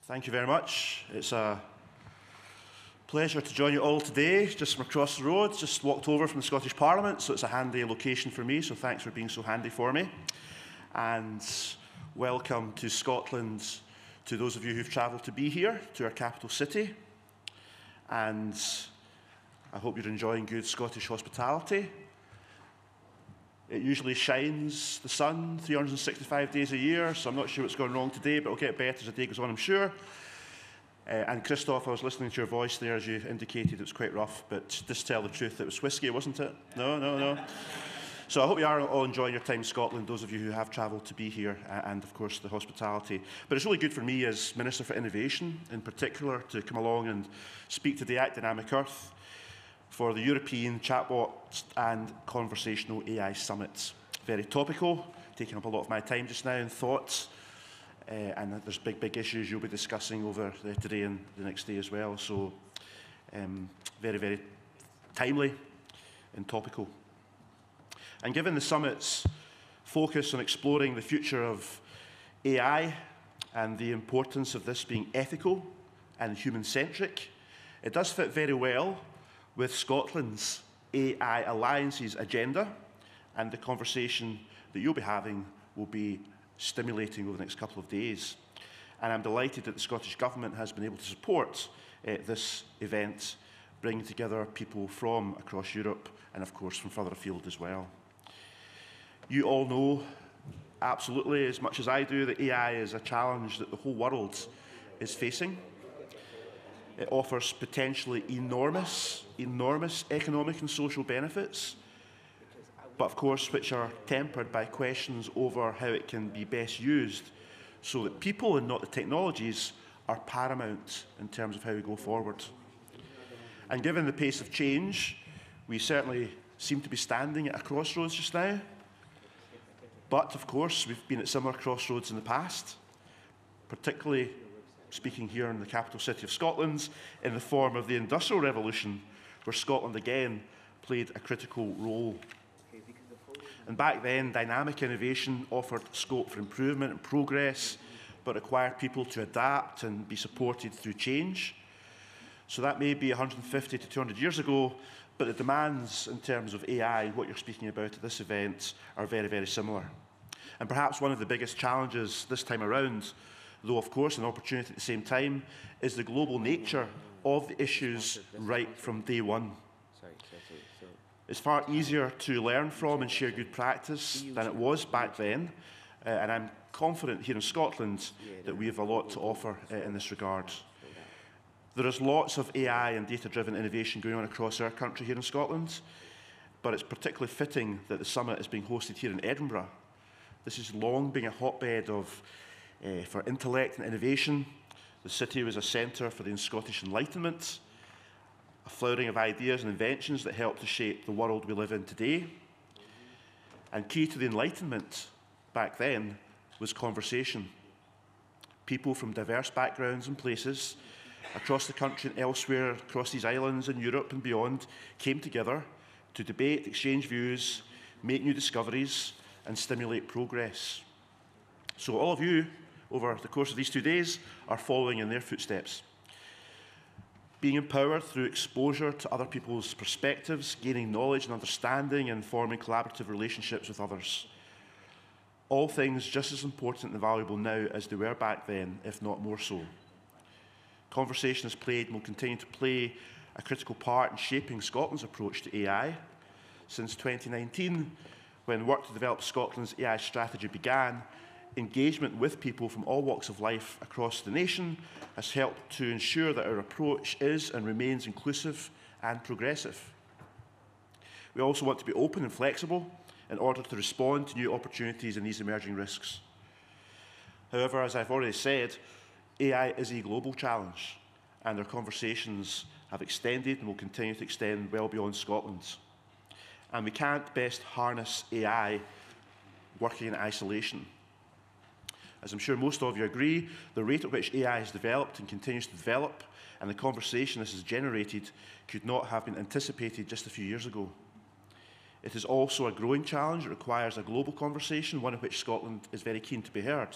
Thank you very much. It's a pleasure to join you all today, just from across the road. Just walked over from the Scottish Parliament, so it's a handy location for me, so thanks for being so handy for me. And welcome to Scotland to those of you who've travelled to be here, to our capital city. And I hope you're enjoying good Scottish hospitality. It usually shines the sun 365 days a year, so I'm not sure what's going wrong today, but it'll get better as the day goes on, I'm sure. And Christoph, I was listening to your voice there as you indicated it was quite rough, but just tell the truth, it was whiskey, wasn't it? No. So I hope you are all enjoying your time in Scotland, those of you who have travelled to be here, and of course the hospitality. But it's really good for me as Minister for Innovation, in particular, to come along and speak to the Act Dynamic Earth for the European Chatbot and Conversational AI Summit. Very topical, taking up a lot of my time just now and thoughts. And there's big issues you'll be discussing over today and the next day as well. So very timely and topical. And given the summit's focus on exploring the future of AI and the importance of this being ethical and human-centric, it does fit very well with Scotland's AI Alliance's agenda, and the conversation that you'll be having will be stimulating over the next couple of days. And I'm delighted that the Scottish Government has been able to support this event, bringing together people from across Europe and, of course, from further afield as well. You all know, absolutely, as much as I do, that AI is a challenge that the whole world is facing. It offers potentially enormous economic and social benefits, but of course which are tempered by questions over how it can be best used so that people and not the technologies are paramount in terms of how we go forward. And given the pace of change, we certainly seem to be standing at a crossroads just now. But of course, we've been at similar crossroads in the past, particularly speaking here in the capital city of Scotland, in the form of the Industrial Revolution, where Scotland again played a critical role. And back then, dynamic innovation offered scope for improvement and progress, but required people to adapt and be supported through change. So that may be 150 to 200 years ago, but the demands in terms of AI, what you're speaking about at this event, are very similar. And perhaps one of the biggest challenges this time around, though of course an opportunity at the same time, is the global nature of the issues right from day one. It's far easier to learn from and share good practice than it was back then, and I'm confident here in Scotland that we have a lot to offer in this regard. There is lots of AI and data-driven innovation going on across our country here in Scotland, but it's particularly fitting that the summit is being hosted here in Edinburgh. This has long been a hotbed for intellect and innovation. The city was a centre for the Scottish Enlightenment, a flowering of ideas and inventions that helped to shape the world we live in today. And key to the Enlightenment back then was conversation. People from diverse backgrounds and places across the country and elsewhere, across these islands in Europe and beyond, came together to debate, exchange views, make new discoveries, and stimulate progress. So all of you, over the course of these 2 days, are following in their footsteps. Being empowered through exposure to other people's perspectives, gaining knowledge and understanding, and forming collaborative relationships with others. All things just as important and valuable now as they were back then, if not more so. Conversation has played and will continue to play a critical part in shaping Scotland's approach to AI. Since 2019, when work to develop Scotland's AI strategy began, engagement with people from all walks of life across the nation has helped to ensure that our approach is and remains inclusive and progressive. We also want to be open and flexible in order to respond to new opportunities and these emerging risks. However, as I've already said, AI is a global challenge, and our conversations have extended and will continue to extend well beyond Scotland. And we can't best harness AI working in isolation. As I'm sure most of you agree, the rate at which AI has developed and continues to develop, and the conversation this has generated, could not have been anticipated just a few years ago. It is also a growing challenge. It requires a global conversation, one in which Scotland is very keen to be heard.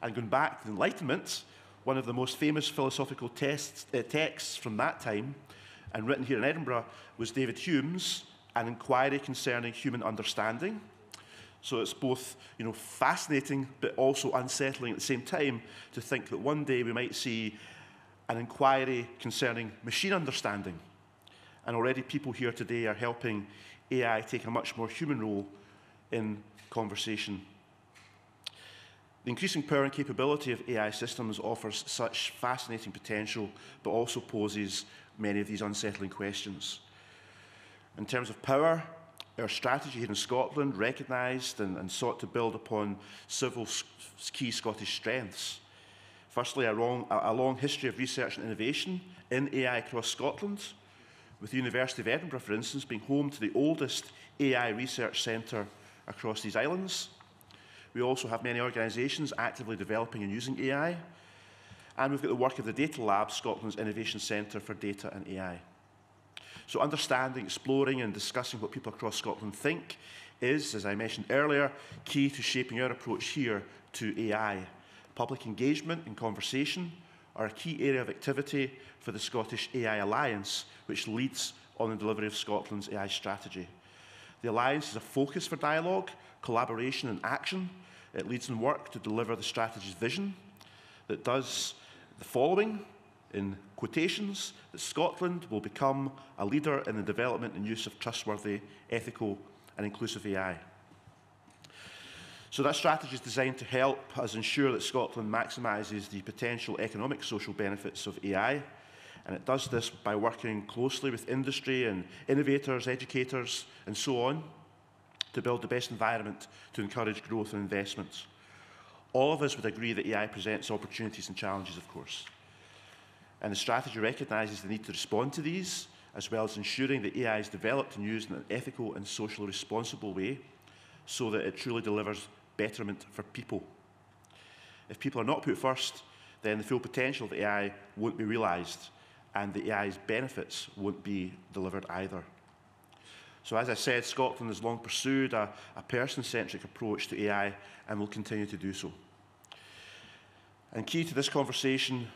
And going back to the Enlightenment, One of the most famous philosophical texts from that time, and written here in Edinburgh, was David Hume's An Inquiry Concerning Human Understanding. So it's both, fascinating but also unsettling at the same time to think that one day we might see an inquiry concerning machine understanding. And already people here today are helping AI take a much more human role in conversation. The increasing power and capability of AI systems offers such fascinating potential, but also poses many of these unsettling questions. In terms of power, our strategy here in Scotland recognised and sought to build upon several key Scottish strengths. Firstly, a long history of research and innovation in AI across Scotland, with the University of Edinburgh, for instance, being home to the oldest AI research centre across these islands. We also have many organisations actively developing and using AI, and we've got the work of the Data Lab, Scotland's Innovation Centre for Data and AI. So understanding, exploring and discussing what people across Scotland think is, as I mentioned earlier, key to shaping our approach here to AI. Public engagement and conversation are a key area of activity for the Scottish AI Alliance, which leads on the delivery of Scotland's AI strategy. The Alliance is a focus for dialogue, collaboration and action. It leads in work to deliver the strategy's vision that does the following, in quotations, that Scotland will become a leader in the development and use of trustworthy, ethical and inclusive AI. So that strategy is designed to help us ensure that Scotland maximises the potential economic social benefits of AI, and it does this by working closely with industry and innovators, educators and so on to build the best environment to encourage growth and investments. All of us would agree that AI presents opportunities and challenges, of course. And the strategy recognises the need to respond to these, as well as ensuring that AI is developed and used in an ethical and socially responsible way so that it truly delivers betterment for people. If people are not put first, then the full potential of AI won't be realised, and the AI's benefits won't be delivered either. So as I said, Scotland has long pursued a person-centric approach to AI and will continue to do so. And key to this conversation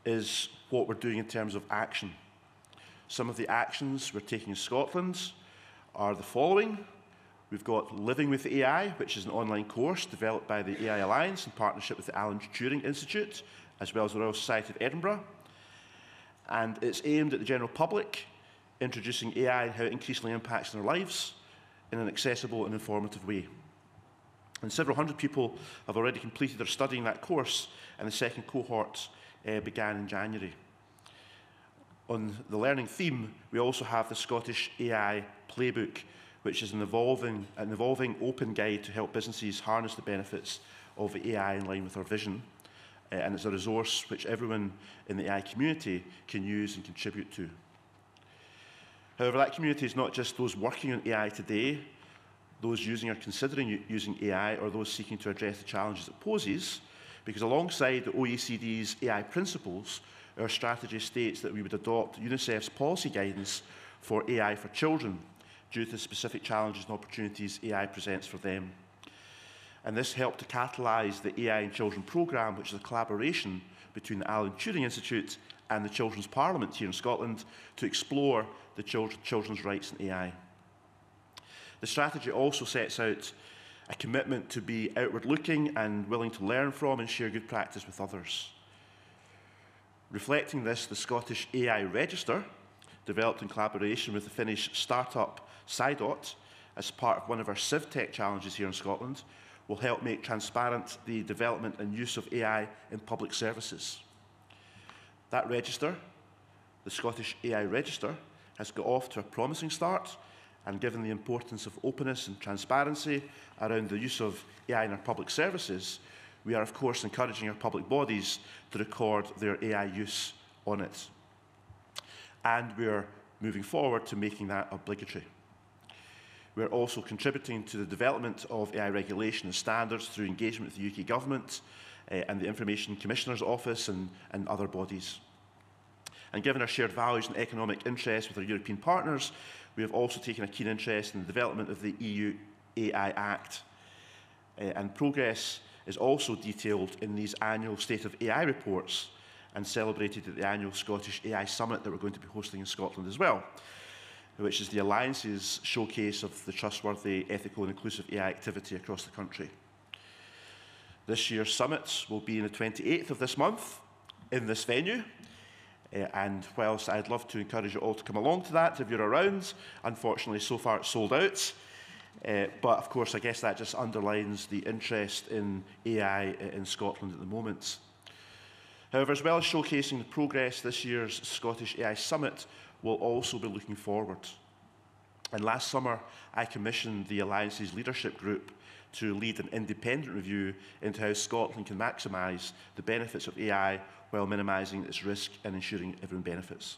is what we're doing in terms of action. Some of the actions we're taking in Scotland are the following. We've got Living with AI, which is an online course developed by the AI Alliance in partnership with the Alan Turing Institute, as well as the Royal Society of Edinburgh. And it's aimed at the general public, introducing AI and how it increasingly impacts their lives in an accessible and informative way. And several hundred people have already completed or studying that course, and the second cohort began in January. On the learning theme, we also have the Scottish AI Playbook, which is an evolving open guide to help businesses harness the benefits of AI in line with our vision. And it's a resource which everyone in the AI community can use and contribute to. However, that community is not just those working on AI today, those using or considering using AI, or those seeking to address the challenges it poses, because alongside the OECD's AI principles, our strategy states that we would adopt UNICEF's policy guidance for AI for children due to the specific challenges and opportunities AI presents for them. And this helped to catalyse the AI in Children programme, which is a collaboration between the Alan Turing Institute and the Children's Parliament here in Scotland to explore the children's rights in AI. The strategy also sets out a commitment to be outward-looking and willing to learn from and share good practice with others. Reflecting this, the Scottish AI Register, developed in collaboration with the Finnish startup Sidot as part of one of our CivTech challenges here in Scotland, will help make transparent the development and use of AI in public services. That register, the Scottish AI Register, has got off to a promising start, and given the importance of openness and transparency around the use of AI in our public services, we are of course encouraging our public bodies to record their AI use on it. And we are moving forward to making that obligatory. We are also contributing to the development of AI regulation and standards through engagement with the UK Government and the Information Commissioner's Office and other bodies. And given our shared values and economic interests with our European partners, we have also taken a keen interest in the development of the EU AI Act. And progress is also detailed in these annual State of AI reports and celebrated at the annual Scottish AI Summit that we're going to be hosting in Scotland as well, which is the Alliance's showcase of the trustworthy, ethical and inclusive AI activity across the country. This year's summit will be on the 28th of this month in this venue. And whilst I'd love to encourage you all to come along to that if you're around, unfortunately so far it's sold out. But of course I guess that just underlines the interest in AI in Scotland at the moment. However, as well as showcasing the progress, this year's Scottish AI Summit will also be looking forward. And last summer I commissioned the Alliance's leadership group to lead an independent review into how Scotland can maximise the benefits of AI while minimising its risk and ensuring everyone benefits.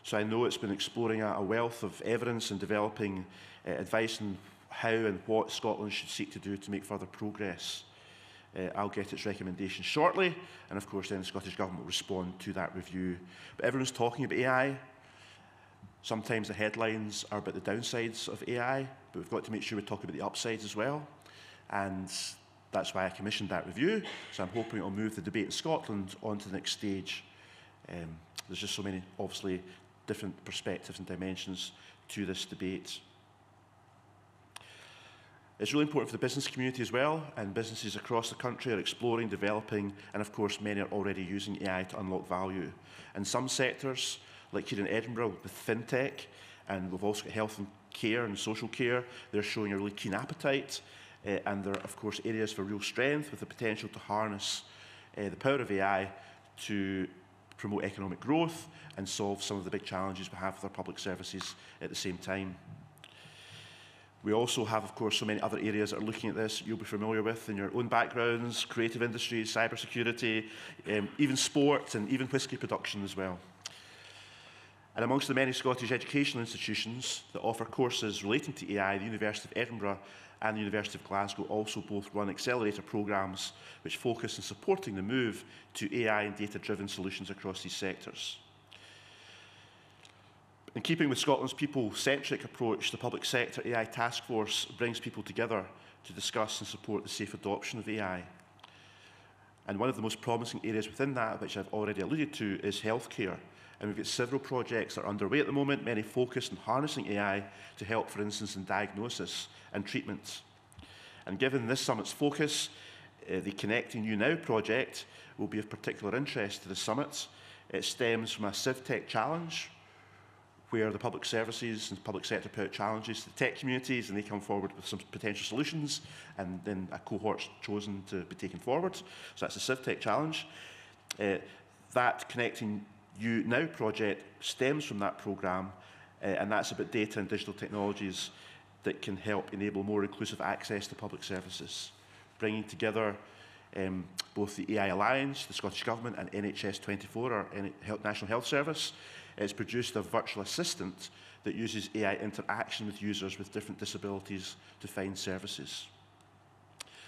So I know it's been exploring a wealth of evidence and developing advice on how and what Scotland should seek to do to make further progress. I'll get its recommendations shortly, and of course then the Scottish Government will respond to that review. But everyone's talking about AI. Sometimes the headlines are about the downsides of AI, but we've got to make sure we talk about the upsides as well. And that's why I commissioned that review. So I'm hoping it'll move the debate in Scotland onto the next stage. There's just so many, obviously, different perspectives and dimensions to this debate. It's really important for the business community as well, and businesses across the country are exploring, developing, and of course many are already using AI to unlock value. In some sectors, like here in Edinburgh with FinTech, and we've also got health and care and social care, they're showing a really keen appetite, and there are of course areas for real strength with the potential to harness the power of AI to promote economic growth and solve some of the big challenges we have with our public services at the same time. We also have, of course, so many other areas that are looking at this you'll be familiar with in your own backgrounds, creative industries, cybersecurity, even sport and even whisky production as well. And amongst the many Scottish educational institutions that offer courses relating to AI, the University of Edinburgh and the University of Glasgow also both run accelerator programmes which focus on supporting the move to AI and data-driven solutions across these sectors. In keeping with Scotland's people-centric approach, the Public Sector AI Task Force brings people together to discuss and support the safe adoption of AI. And one of the most promising areas within that, which I've already alluded to, is healthcare. And we've got several projects that are underway at the moment, many focused on harnessing AI to help, for instance, in diagnosis and treatment. And given this summit's focus, the Connecting You Now project will be of particular interest to the summit. It stems from a CivTech challenge, where the public services and public sector put out challenges to the tech communities and they come forward with some potential solutions, and then a cohort's chosen to be taken forward. So that's the CivTech challenge. That Connecting You Now project stems from that programme, and that's about data and digital technologies that can help enable more inclusive access to public services, bringing together both the AI Alliance, the Scottish Government and NHS24, our National Health Service. It's produced a virtual assistant that uses AI interaction with users with different disabilities to find services.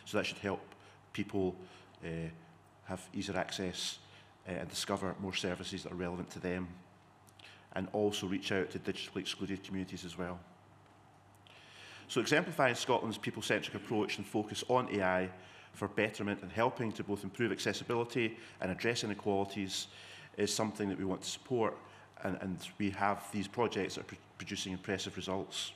So that should help people have easier access and discover more services that are relevant to them, and also reach out to digitally excluded communities as well. So exemplifying Scotland's people-centric approach and focus on AI for betterment and helping to both improve accessibility and address inequalities is something that we want to support, and we have these projects that are producing impressive results.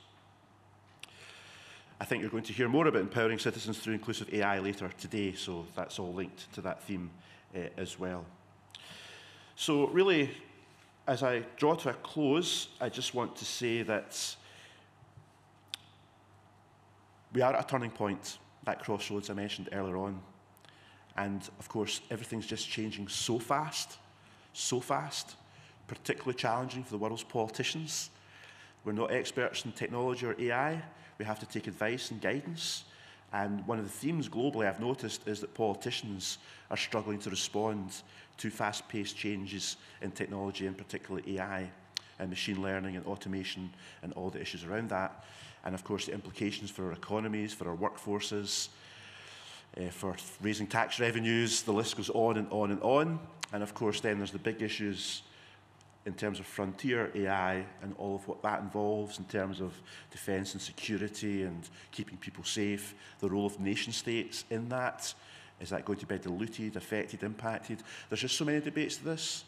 I think you're going to hear more about empowering citizens through inclusive AI later today, so that's all linked to that theme as well. So really, as I draw to a close, I just want to say that we are at a turning point, that crossroads I mentioned earlier on. And of course, everything's just changing so fast, particularly challenging for the world's politicians. We're not experts in technology or AI. We have to take advice and guidance. And one of the themes globally I've noticed is that politicians are struggling to respond to fast-paced changes in technology, in particular AI and machine learning and automation and all the issues around that. And of course the implications for our economies, for our workforces, for raising tax revenues, the list goes on and on and on. And of course then there's the big issues in terms of frontier AI and all of what that involves in terms of defence and security and keeping people safe, the role of nation states in that. Is that going to be diluted, affected, impacted? There's just so many debates to this.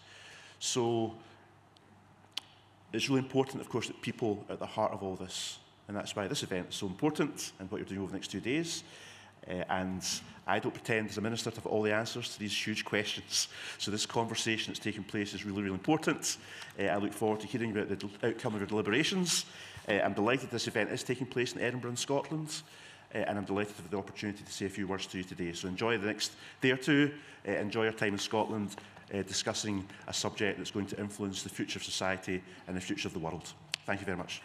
So it's really important, of course, that people are at the heart of all this. And that's why this event is so important and what you're doing over the next 2 days. And I don't pretend as a minister to have all the answers to these huge questions. So this conversation that's taking place is really, really important. I look forward to hearing about the outcome of your deliberations. I'm delighted this event is taking place in Edinburgh, in Scotland. And I'm delighted to have the opportunity to say a few words to you today. So enjoy the next day or two. Enjoy your time in Scotland discussing a subject that's going to influence the future of society and the future of the world. Thank you very much.